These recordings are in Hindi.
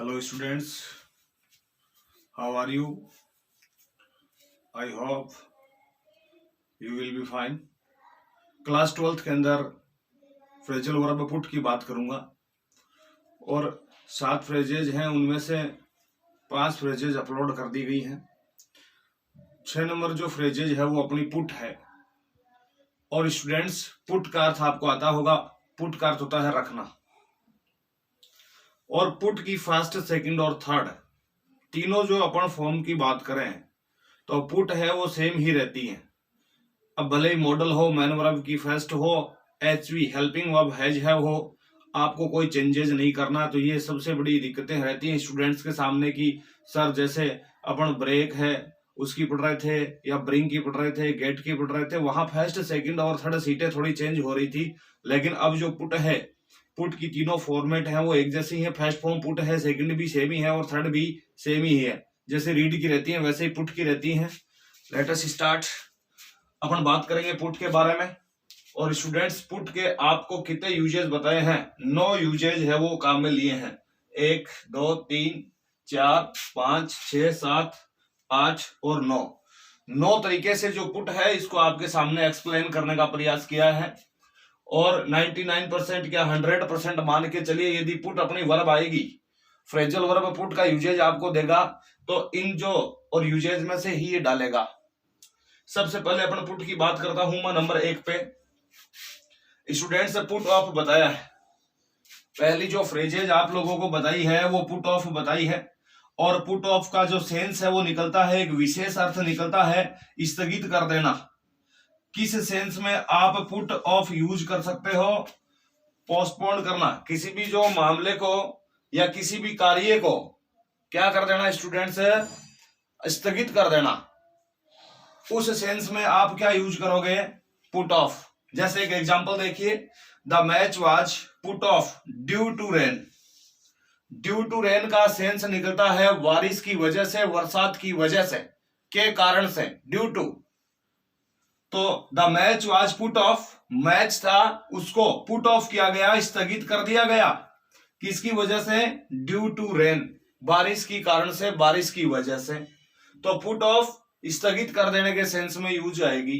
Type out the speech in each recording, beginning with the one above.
Hello students, how are you? I hope you will be fine. Class 12th के अंदर फ्रेजल वर्ब पुट की बात करूंगा और 7 फ्रेजेज हैं, उनमें से 5 फ्रेजेज अपलोड कर दी गई हैं। 6 नंबर जो फ्रेजेज है वो अपनी पुट है। और स्टूडेंट्स, पुट का अर्थ आपको आता होगा। पुट का अर्थ होता है रखना। और पुट की फर्स्ट, सेकंड और थर्ड तीनों जो अपन फॉर्म की बात करें तो पुट है वो सेम ही रहती है। अब भले ही मॉडल हो, मैन वर्ब की फर्स्ट हो, HV helping verb has have हो, आपको कोई चेंजेस नहीं करना। तो ये सबसे बड़ी दिक्कतें रहती हैं स्टूडेंट्स के सामने की सर जैसे अपन ब्रेक है उसकी पढ़ रहे थे या ब्रिंग की पढ़ रहे थे, गेट की पढ़ रहे थे, वहां फर्स्ट, सेकंड और थर्ड सीटें थोड़ी चेंज हो रही थी। लेकिन अब जो पुट है, पुट की तीनों फॉर्मेट है वो एक जैसी है। फर्स्ट फॉर्म पुट है, सेकंड भी सेम ही है और थर्ड भी सेम ही है। जैसे रीड की रहती है वैसे ही पुट की रहती है। Let us start. अपन बात करेंगे पुट के बारे में। और स्टूडेंट्स, पुट के आपको कितने यूजेज बताए हैं? 9 यूजेज है वो काम में लिए हैं। 1 2 3 4 5 6 7 8 और 9 तरीके से जो पुट है इसको आपके सामने एक्सप्लेन करने का प्रयास किया है। और 99% क्या 100% मान के चलिए, यदि पुट अपनी वर्ब आएगी, फ्रेजल वर्ब पुट का यूजेज आपको देगा तो इन जो और यूजेज में से ही ये डालेगा। सबसे पहले अपन पुट की बात करता हूं मैं नंबर 1 पे। स्टूडेंट्स, पुट ऑफ बताया है। पहली जो फ्रेजेज आप लोगों को बताई है वो पुट ऑफ बताई है। और पुट ऑफ का जो सेंस है वो निकलता है, एक विशेष अर्थ निकलता है स्थगित कर देना। किस सेंस में आप पुट ऑफ यूज कर सकते हो? पोस्टपोन करना, किसी भी जो मामले को या किसी भी कार्य को क्या कर देना स्टूडेंट्स? स्थगित कर देना। उस सेंस में आप क्या यूज करोगे? Put off. जैसे एक एग्जांपल देखिए, the match was put off due to rain. Due to rain का सेंस निकलता है बारिश की वजह से, बरसात की वजह से, के कारण से, ड्यू टू। तो the match was put of, match था उसको पुट ऑफ किया गया, स्थगित कर दिया गया। किसकी वजह से? ड्यू टू रेन, बारिश की कारण से, बारिश की वजह से। तो पुट ऑफ स्थगित कर देने के सेंस में यूज आएगी।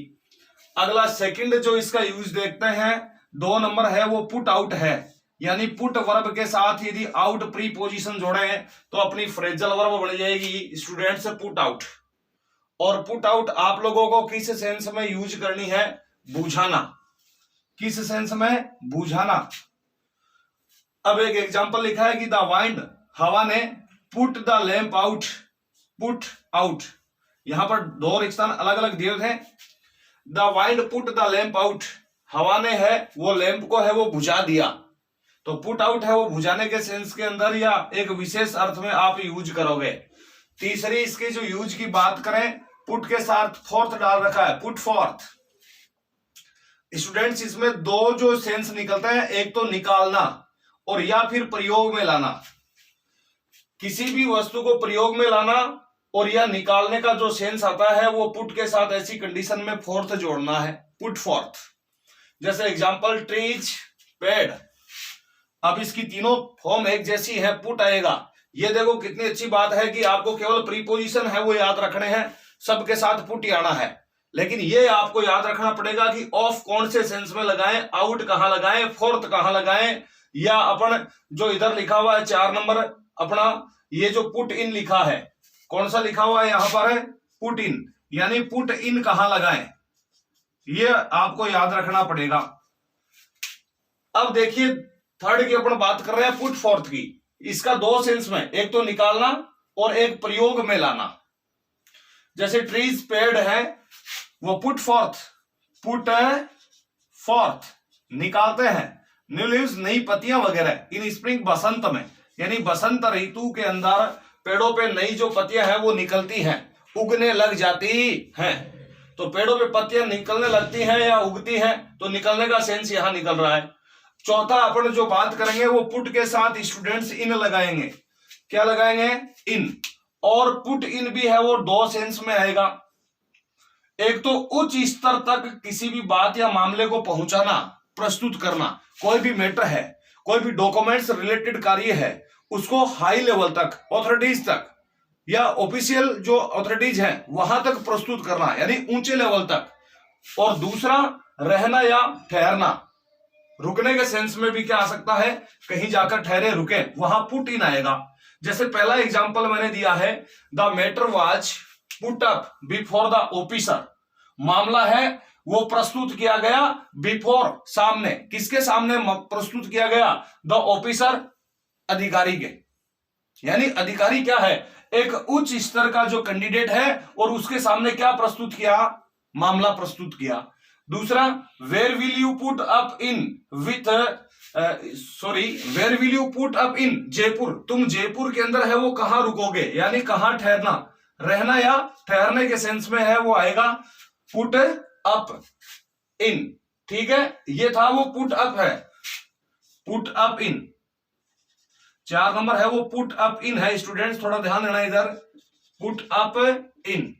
अगला सेकंड जो इसका यूज देखते हैं, 2 नंबर है वो पुट आउट है। यानी पुट वर्ब के साथ यदि आउट प्रीपोजिशन जोड़े तो अपनी फ्रेजल वर्ब बन जाएगी स्टूडेंट्स पुट आउट। और पुट आउट आप लोगों को किस सेंस में यूज करनी है? बुझाना। किस सेंस में? बुझाना। अब एक एग्जांपल लिखा है कि द वाइंड, हवा ने, put the lamp out, put out. यहां पर 2 रिश्ता अलग अलग दिए थे। The wind put the lamp out, हवा ने है वो लैंप को है वो बुझा दिया। तो पुट आउट है वो बुझाने के सेंस के अंदर या एक विशेष अर्थ में आप यूज करोगे। तीसरी इसकी जो यूज की बात करें, पुट के साथ फोर्थ डाल रखा है, पुट फोर्थ। स्टूडेंट्स, इसमें 2 जो सेंस निकलते हैं, एक तो निकालना और या फिर प्रयोग में लाना। किसी भी वस्तु को प्रयोग में लाना और या निकालने का जो सेंस आता है वो पुट के साथ ऐसी कंडीशन में फोर्थ जोड़ना है, पुट फोर्थ। जैसे एग्जांपल, ट्रीज, पेड़। अब इसकी तीनों फॉर्म एक जैसी है, पुट आएगा। ये देखो कितनी अच्छी बात है कि आपको केवल प्रीपोजिशन है वो याद रखने हैं, सबके साथ पुट ही आना है। लेकिन ये आपको याद रखना पड़ेगा कि ऑफ कौन से सेंस में लगाएं, आउट कहां लगाएं, फोर्थ कहां लगाएं। या अपन जो इधर लिखा हुआ है 4 नंबर अपना, ये जो पुट इन लिखा है, कौन सा लिखा हुआ है यहां पर? Put in. यानी पुट इन कहां लगाएं, ये आपको याद रखना पड़ेगा। अब देखिए, थर्ड की अपन बात कर रहे हैं, पुट फोर्थ की। इसका 2 सेंस में, एक तो निकालना और एक प्रयोग में लाना। जैसे ट्रीज, पेड़ है वो पुट फोर्थ, पुट फोर्थ निकालते हैं। न्यू लीव्स, नई पत्तियां वगैरह, इन स्प्रिंग, बसंत में, यानी बसंत ऋतु के अंदर पेड़ों पे नई जो पत्तियां हैं वो निकलती हैं, उगने लग जाती हैं। तो पेड़ों पे पत्तियां निकलने लगती हैं या उगती हैं, तो निकलने का सेंस यहां निकल रहा है। चौथा अपन जो बात करेंगे वो पुट के साथ स्टूडेंट्स इन लगाएंगे। क्या लगाएंगे? इन। और पुट इन भी है वो 2 सेंस में आएगा। एक तो उच्च स्तर तक किसी भी बात या मामले को पहुंचाना, प्रस्तुत करना। कोई भी मैटर है, कोई भी डॉक्यूमेंट्स रिलेटेड कार्य है, उसको हाई लेवल तक, ऑथोरिटीज तक या ऑफिशियल जो ऑथोरिटीज हैं वहां तक प्रस्तुत करना, यानी ऊंचे लेवल तक। और दूसरा रहना या ठहरना, रुकने के सेंस में भी क्या आ सकता है, कहीं जाकर ठहरे रुके, वहां पुट इन आएगा। जैसे पहला एग्जांपल मैंने दिया है, the matter was put up before the officer, मामला है वो प्रस्तुत किया गया बिफोर, सामने, किसके सामने प्रस्तुत किया गया, द ऑफिसर, अधिकारी के। यानी अधिकारी क्या है, एक उच्च स्तर का जो कैंडिडेट है और उसके सामने क्या प्रस्तुत किया, मामला प्रस्तुत किया। दूसरा, where will you put up in with where will you put up in Jaipur, तुम जयपुर के अंदर है वो कहां रुकोगे, यानी कहां ठहरना, रहना या ठहरने के सेंस में है वो आएगा पुट अप इन। ठीक है, ये था वो पुट अप है, पुट अप इन। 4 नंबर है वो पुट अप इन है, स्टूडेंट्स थोड़ा ध्यान देना इधर, पुट अप इन।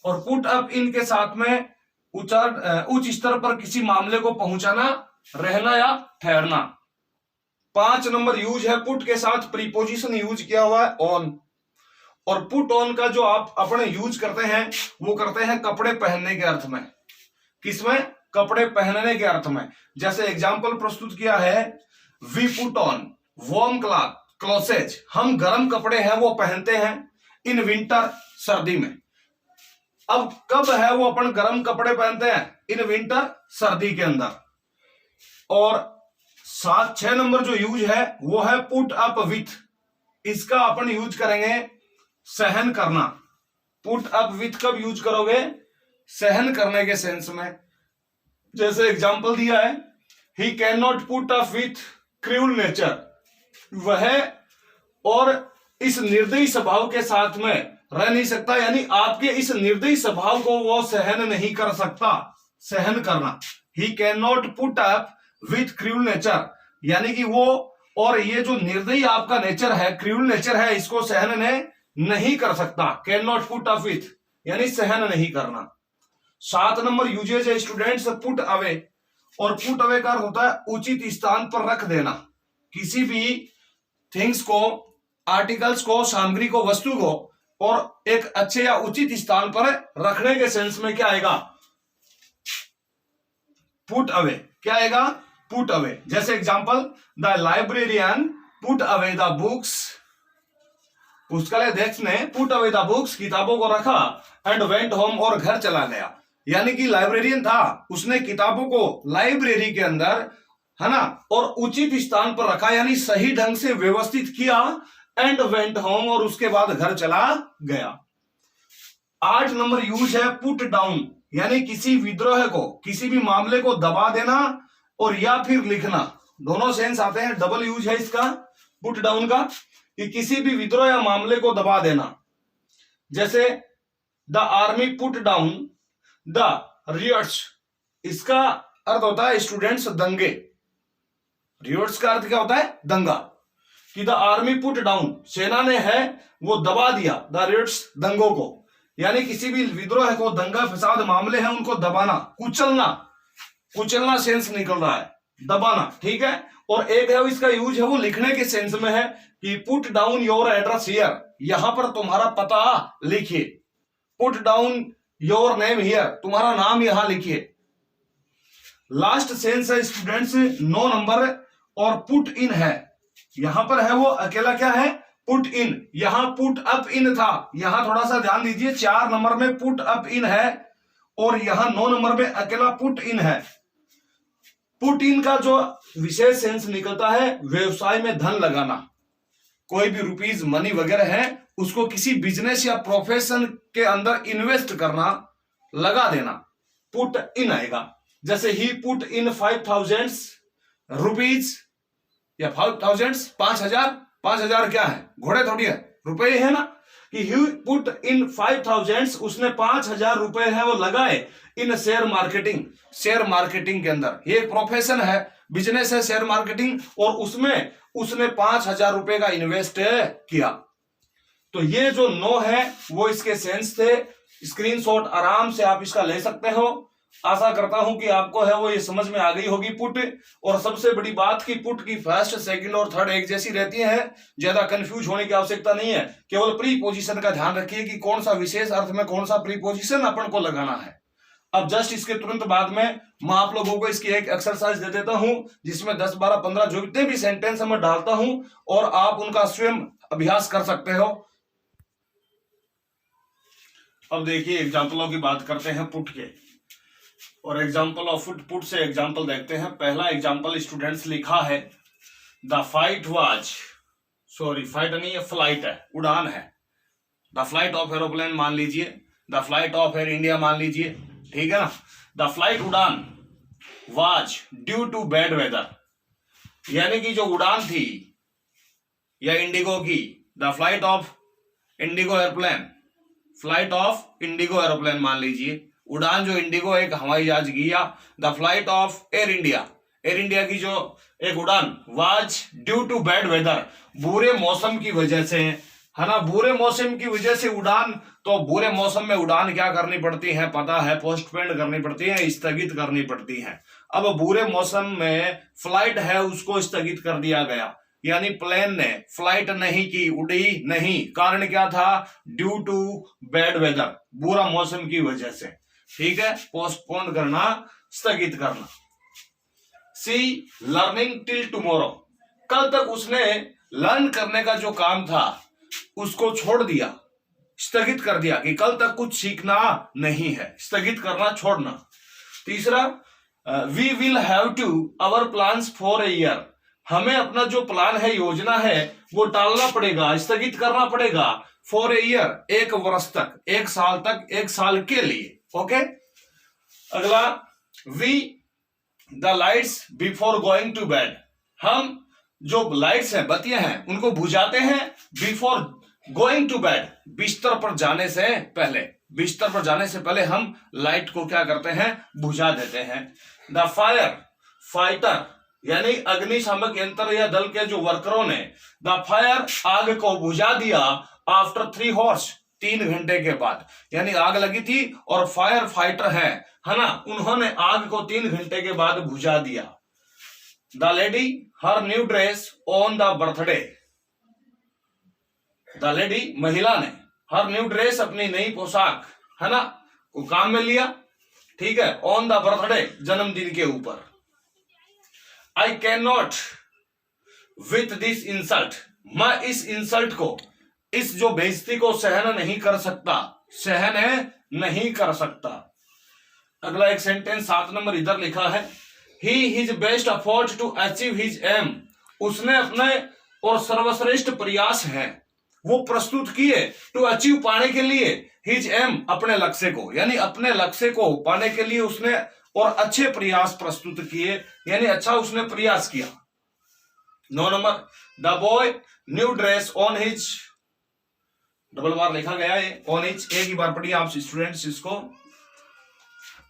और पुट अप इन के साथ में उच्च स्तर पर किसी मामले को पहुंचाना, रहना या ठहरना। 5 नंबर यूज है पुट के साथ प्रीपोजिशन यूज किया हुआ है ऑन। और पुट ऑन का जो आप अपने यूज करते हैं वो करते हैं कपड़े पहनने के अर्थ में। किसमें, कपड़े पहनने के अर्थ में। जैसे एग्जाम्पल प्रस्तुत किया है, we put on warm clothes, हम गर्म कपड़े हैं वो पहनते हैं, इन विंटर, सर्दी में। अब कब है वो अपन गर्म कपड़े पहनते हैं, इन विंटर, सर्दी के अंदर। और 6 नंबर जो यूज है वो है पुट अप विथ, इसका अपन यूज करेंगे सहन करना। पुट अप विथ कब यूज करोगे, सहन करने के सेंस में। जैसे एग्जांपल दिया है, he can not put up with cruel nature, वह और इस निर्दयी स्वभाव के साथ में रह नहीं सकता, यानी आपके इस निर्दयी स्वभाव को वो सहन नहीं कर सकता, सहन करना। He can not put up with cruel nature, यानी कि वो और ये जो निर्दयी आपका नेचर है, क्रूअल नेचर है, इसको सहन नहीं कर सकता। Can not put up with यानी सहन नहीं करना। 7 नंबर यूजेज है स्टूडेंट्स पुट अवे। और पुट अवे का अर्थ होता है उचित स्थान पर रख देना, किसी भी थिंग्स को, आर्टिकल्स को, सामग्री को, वस्तु को, और एक अच्छे या उचित स्थान पर रखने के सेंस में क्या आएगा, पुट अवे। क्या आएगा, पुट अवे। जैसे example, the librarian put away the books, पुस्तकालयाध्यक्ष ने पुट अवे द बुक्स, किताबों को रखा, एंड वेंट होम, और घर चला गया। यानी कि लाइब्रेरियन था, उसने किताबों को लाइब्रेरी के अंदर, है ना, और उचित स्थान पर रखा, यानी सही ढंग से व्यवस्थित किया, एंड वेंट होम, और उसके बाद घर चला गया। 8 नंबर यूज है पुट डाउन, यानी किसी विद्रोह को, किसी भी मामले को दबा देना और या फिर लिखना, दोनों सेंस आते हैं, डबल यूज है इसका पुट डाउन का, कि किसी भी विद्रोह या मामले को दबा देना। जैसे the army put down the riots, इसका अर्थ होता है स्टूडेंट्स दंगे। रियट्स का अर्थ क्या होता है, दंगा। कि द आर्मी पुट डाउन, सेना ने है वो दबा दिया, द रियट्स, दंगों को, यानी किसी भी विद्रोह को, दंगा फसाद मामले हैं उनको दबाना, कुचलना, कुचलना सेंस निकल रहा है, दबाना। ठीक है। और एक है इसका यूज है वो लिखने के सेंस में है, कि put down your address here, यहां पर तुम्हारा पता लिखिए। Put down your name here, तुम्हारा नाम यहां लिखिए। लास्ट सेंस है स्टूडेंट्स 9 नंबर, और पुट इन है, यहां पर है वो अकेला क्या है, पुट इन। यहां पुट अप इन था, यहां थोड़ा सा ध्यान दीजिए, 4 नंबर में पुट अप इन है और यहां 9 नंबर में अकेला पुट इन है। पुट इन का जो विशेष सेंस निकलता है, व्यवसाय में धन लगाना, कोई भी रुपीज, मनी वगैरह है, उसको किसी बिजनेस या प्रोफेशन के अंदर इन्वेस्ट करना, लगा देना, पुट इन आएगा। जैसे ही पुट इन 5000 रुपीज, या 5000, 5000 क्या है, घोड़े थोड़ी है, रुपए है ना, कि ही पुट इन 5000, उसने 5000 रुपए है वो लगाए इन शेयर मार्केटिंग, शेयर मार्केटिंग के अंदर। ये एक प्रोफेशन है, बिजनेस है शेयर मार्केटिंग, और उसमें उसने 5000 रुपए का इन्वेस्ट किया। तो ये जो 9 है वो इसके सेंस थे। स्क्रीनशॉट आराम से आप इसका ले सकते हो आशा करता हूं कि आपको है वो ये समझ में आ गई होगी पुट। और सबसे बड़ी बात कि पुट की फर्स्ट, सेकंड और थर्ड एक जैसी रहती है, ज्यादा कंफ्यूज होने की आवश्यकता नहीं है। केवल प्रीपोजिशन का ध्यान रखिए कि कौन सा विशेष अर्थ में कौन सा प्रीपोजिशन अपन को लगाना है। अब जस्ट इसके तुरंत बाद में मैं आप लोगों को इसकी एक एक्सरसाइज दे देता हूं, जिसमें 10, 12, 15 जो जितने भी सेंटेंस मैं डालता हूं और आप उनका स्वयं अभ्यास कर सकते हो। अब देखिए एग्जाम्पलों की बात करते हैं पुट के, और एग्जाम्पल ऑफ पुट से एग्जाम्पल देखते हैं। पहला एग्जाम्पल स्टूडेंट्स लिखा है, the fight was, sorry fight नहीं है, फ्लाइट है, उड़ान है। द फ्लाइट ऑफ एरोप्लेन मान लीजिए, the flight of Air India मान लीजिए, ठीक है ना। द फ्लाइट उड़ान was due to bad weather, यानी कि जो उड़ान थी या इंडिगो की, the flight of IndiGo airplane, flight of IndiGo aeroplane मान लीजिए, उड़ान जो इंडिगो एक हवाई जहाज गया, the flight of Air India, Air India की जो एक उड़ान, was due to bad weather, बुरे मौसम की वजह से, है ना, बुरे मौसम की वजह से उड़ान। तो बुरे मौसम में उड़ान क्या करनी पड़ती है पता है, पोस्टपोन करनी पड़ती है, स्थगित करनी पड़ती है। अब बुरे मौसम में फ्लाइट है उसको स्थगित कर दिया गया, यानी प्लेन ने फ्लाइट नहीं की, उड़ी नहीं। कारण क्या था, ड्यू टू बैड वेदर, बुरा मौसम की वजह से, ठीक है, पोस्टपोन करना, स्थगित करना। सी लर्निंग टिल टुमारो, कल तक उसने लर्न करने का जो काम था उसको छोड़ दिया, स्थगित कर दिया कि कल तक कुछ सीखना नहीं है, स्थगित करना, छोड़ना। तीसरा, we will have to our plans for a year, हमें अपना जो प्लान है, योजना है, वो टालना पड़ेगा, स्थगित करना पड़ेगा, फॉर ए ईयर, एक वर्ष तक, एक साल तक, एक साल के लिए। ओके। अगला, we the lights before going to bed, हम जो लाइट्स हैं, बत्तियां हैं, उनको बुझाते हैं बिफोर गोइंग टू बेड, बिस्तर पर जाने से पहले, बिस्तर पर जाने से पहले हम लाइट को क्या करते हैं, बुझा देते हैं। द फायर फाइटर, यानी अग्निशामक यंत्र या दल के जो वर्करों ने, द फायर, आग को बुझा दिया, आफ्टर 3 hours, 3 घंटे के बाद, यानी आग लगी थी और फायर फाइटर है ना, उन्होंने आग को 3 घंटे के बाद बुझा दिया। The lady her new dress on the birthday, the lady, महिला ने, हर न्यू ड्रेस, अपनी नई पोशाक, है ना, को काम में लिया, ठीक है, ऑन द बर्थडे, जन्मदिन के ऊपर। I can not with this insult, मैं इस इंसल्ट को, इस जो बेइज्जती को सहन नहीं कर सकता, सहन नहीं कर सकता। अगला एक सेंटेंस 7 नंबर इधर लिखा है, he his best effort to achieve his aim, उसने अपने और सर्वश्रेष्ठ प्रयास हैं वो प्रस्तुत किए, टू अचीव, पाने के लिए, हिज एम, अपने लक्ष्य को, यानी अपने लक्ष्य को पाने के लिए उसने और अच्छे प्रयास प्रस्तुत किए, यानी अच्छा उसने प्रयास किया। 9 number, the boy new dress on his, double बार लिखा गया है, ऑन हिज, एक ही बार पढ़िए आप स्टूडेंट्स इसको।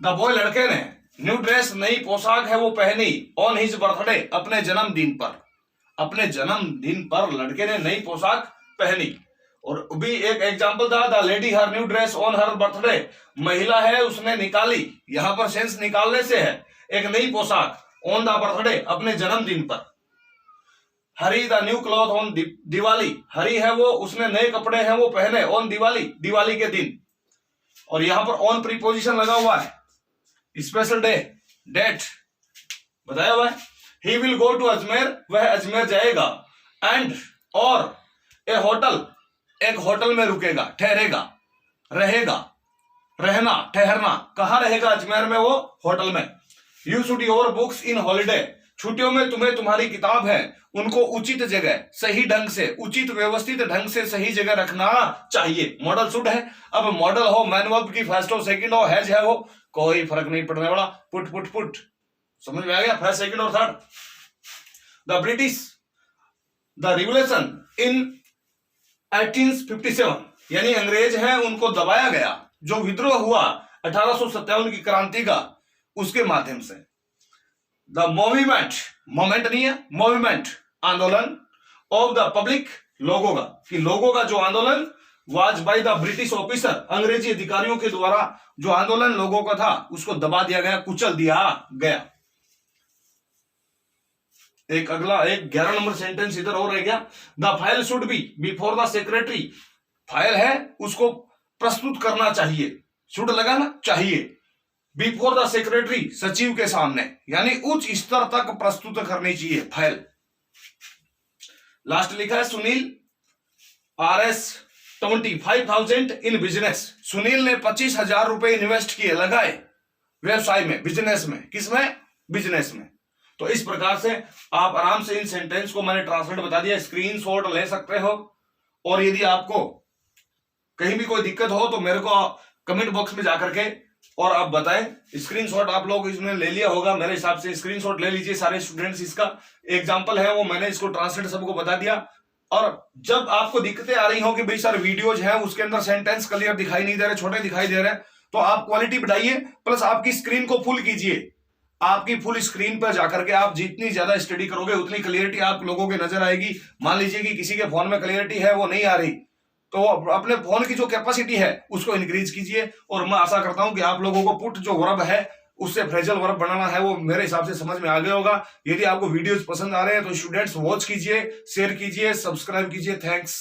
द बॉय, लड़के ने, न्यू ड्रेस, नई पोशाक है वो पहनी, ऑन हिज बर्थडे, अपने जन्मदिन पर, अपने जन्मदिन पर लड़के ने नई पोशाक पहनी। और भी एक एग्जांपल था, the lady her new dress on her birthday, महिला है उसने निकाली, यहां पर सेंस निकालने से है, एक नई पोशाक, ऑन द बर्थडे, अपने जन्मदिन पर। Hari the new cloth on Diwali, Hari है वो, उसने नए कपड़े हैं वो पहने, ऑन दिवाली, दिवाली के दिन। और यहां पर ऑन प्रीपोजिशन लगा हुआ है, स्पेशल डे, डेट बताया हुआ है। He will go to Ajmer, वह अजमेर जाएगा। एंड, और, ए होटल, एक होटल में रुकेगा, ठहरेगा, रहेगा, रहना, ठहरना, कहां रहेगा, अजमेर में, वो होटल में। You should your books in holiday, छुट्टियों में तुम्हें तुम्हारी किताब है उनको उचित जगह, सही ढंग से, उचित व्यवस्थित ढंग से सही जगह रखना चाहिए। मॉडल शुड है, अब मॉडल हो, मैन वर्ब की फर्स्ट हो, सेकंड हो, हैज है हो, कोई फर्क नहीं पड़ने वाला, पुट पुट पुट, समझ में आ गया, फर्स्ट, सेकंड और third. The British, the revolution in 1857, यानी अंग्रेज हैं उनको दबाया गया, जो विद्रोह हुआ 1857 की क्रांति का, उसके माध्यम से। द मूवमेंट, मोमेंट नहीं है, मूवमेंट, आंदोलन, ऑफ द पब्लिक, लोगों का, कि लोगों का जो आंदोलन was by the British officer, अंग्रेजी अधिकारियों के द्वारा जो आंदोलन लोगों का था उसको दबा दिया गया, कुचल दिया गया। एक अगला, एक 11 नंबर सेंटेंस इधर और रह गया। The file should be before the secretary, file है उसको प्रस्तुत करना चाहिए, शुड लगा ना, चाहिए, बिफोर द सेक्रेटरी, सचिव के सामने, यानी उच्च स्तर तक प्रस्तुत करनी चाहिए फाइल। लास्ट लिखा है Sunil RS 25,000 in business, Sunil ने 25,000 रुपए इन्वेस्ट किए, लगाए व्यवसाय में, बिजनेस में, किसमें, बिजनेस में। तो इस प्रकार से आप आराम से इन सेंटेंस को मैंने ट्रांसलेट बता दिया, स्क्रीनशॉट ले सकते हो। और यदि आपको कहीं भी कोई दिक्कत हो तो मेरे को कमेंट बॉक्स में जाकर के और आप बताएं। स्क्रीनशॉट आप लोग इसमें ले लिया होगा, मेरे हिसाब से स्क्रीनशॉट ले लीजिए सारे स्टूडेंट्स। इसका एग्जांपल है वो मैंने इसको ट्रांसलेट सबको बता दिया। और जब आपको दिक्कतें आ रही हो कि भाई सर वीडियोज है उसके अंदर सेंटेंस क्लियर दिखाई नहीं दे रहे, छोटे दिखाई दे रहे, तो आप क्वालिटी बढ़ाइए, प्लस आपकी स्क्रीन को फुल कीजिए। आपकी फुल स्क्रीन पर जाकर के आप जितनी ज्यादा स्टडी करोगे उतनी क्लियरिटी आप लोगों की नजर आएगी। मान लीजिए कि किसी के फोन में क्लियरिटी है वो नहीं आ रही, तो अपने फोन की जो कैपेसिटी है उसको इंक्रीज कीजिए। और मैं आशा करता हूं कि आप लोगों को पुट जो वर्ब है उससे फ्रेजल वर्ब बनाना है वो मेरे हिसाब से समझ में आ गया होगा। यदि आपको वीडियोस पसंद आ रहे हैं तो स्टूडेंट्स वॉच कीजिए, शेयर कीजिए, सब्सक्राइब कीजिए। थैंक्स।